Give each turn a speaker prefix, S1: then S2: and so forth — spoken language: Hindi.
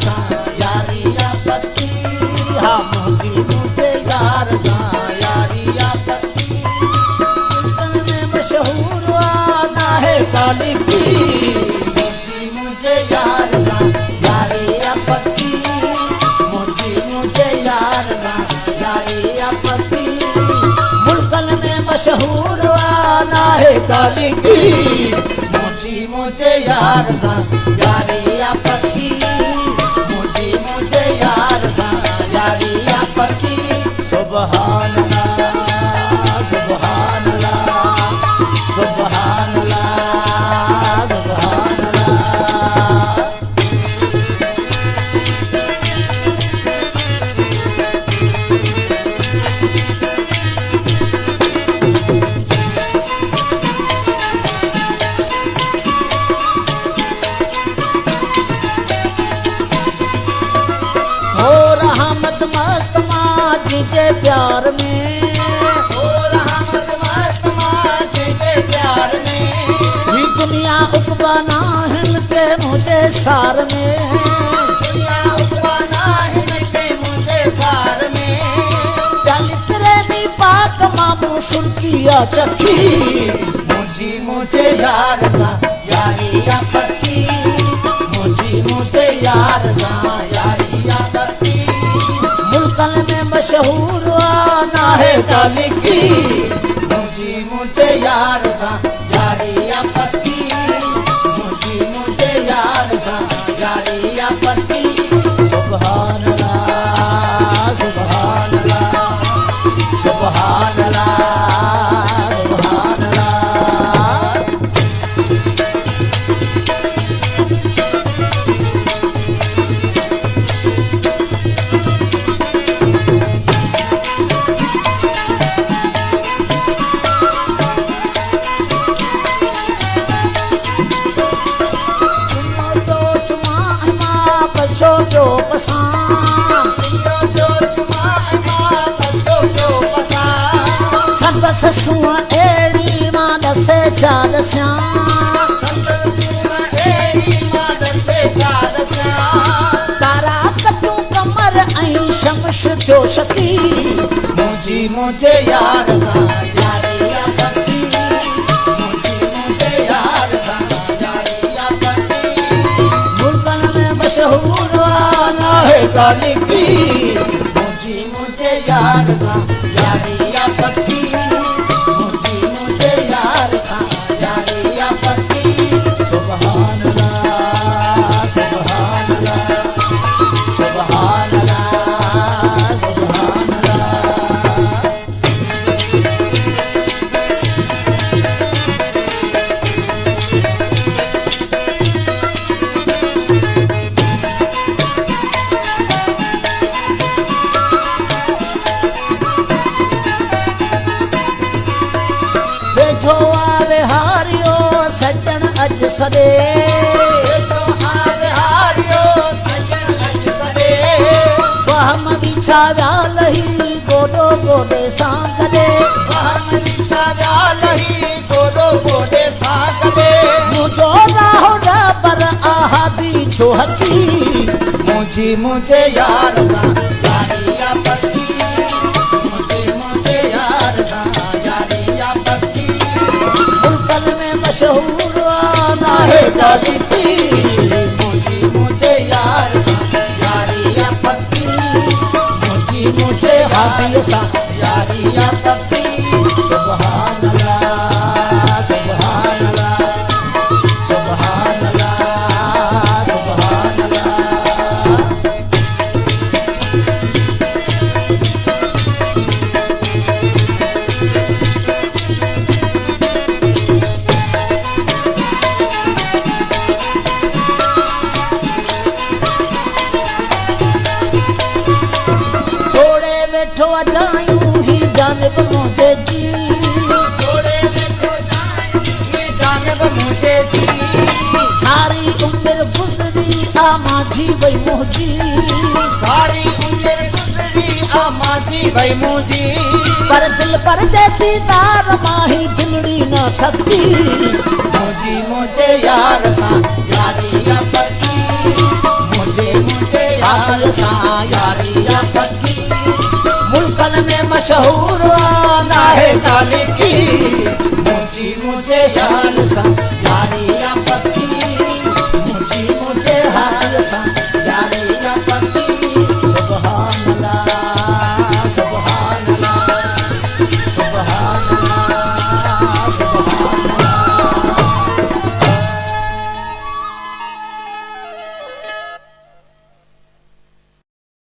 S1: सा यारी या पति हा मुझी मुझे यार सा यारी या पति मुल्कन में मशहूर आना है काली की मुझी मुझे यार सा यारी या पति मुझी मुझे यार सा यारी या पति मुल्कन में मशहूर आना है काली की मुझी मुझे यार सा यारी या पति मुझी मुझे यार सा यारी या पति सुभान अल्लाह सुभान अल्लाह सुभान अल्लाह सुभान अल्लाह मस्त माजी के प्यार में हो रहा मत माजी के प्यार में ये दुनिया उपबाना हिलके मुझे सार में दुनिया उपबाना हिलके मुझे सार में डाली तेरे पाक मामू सुर्खिया चखी मुझी मुझे यार सा यारी या पति मुझी मुझे यार सा यारी या पति मुल्कन में मशहूर आना है काली की मुझी मुझे यार सा यारी या पति मुझी मुझे यार सा यारी या पति सुभान अल्लाह सुभान अल्लाह सुभान अल्लाह सुभान अल्लाह जो सब ससुआ एड़ी मां दसे चार तारा कटू कमर ऐं शमश जो शकी मुझी मुझे यार सा यारी या पति मुझी मुझे यार सा यारी या पति मुल्कन में मशहूर आना है काली की मुझी मुझे यार सा यारी या पति मुझी मुझे यार सा यारी या पति सुभान अल्लाह सुभान अल्लाह सुभान अल्लाह सुभान अल्लाह जो आवे हारियो सजन अज सदे जो आवे हारियो सजन अज सदे वहम बिछाव्या लही गोडो गोडे सांग दे वहम बिछाव्या लही गोडो गोडे सांग दे मुझो राहो पर आहादी जो हकी मुझी मुझे यार सा यारी या पति मुझे मुझे यार सा यारी या पति मुल्कन में मशहूर आना है काली की मुझी मुझे यार सा यारी या पति मुझी मुझे हादी सा यारी या पति सुभान अल्लाह सुभान अल्लाह सुभान अल्लाह सुभान अल्लाह बैठो जायूं ही जानब मुझे जी छोड़े बैठो जायूं ही जानब मुझे जी सारी उम्र गुजरी आ माझी वही मुझी सारी उम्र गुजरी आ माझी वही मुझी पर दिल पर जैसी तार माही दिलड़ी न थकती मुझी मुझे यार सा यारी या पति मुझे मुझे सा यारी या पक्की मुल्कन में मशहूर आना है काली की मुझे शान सा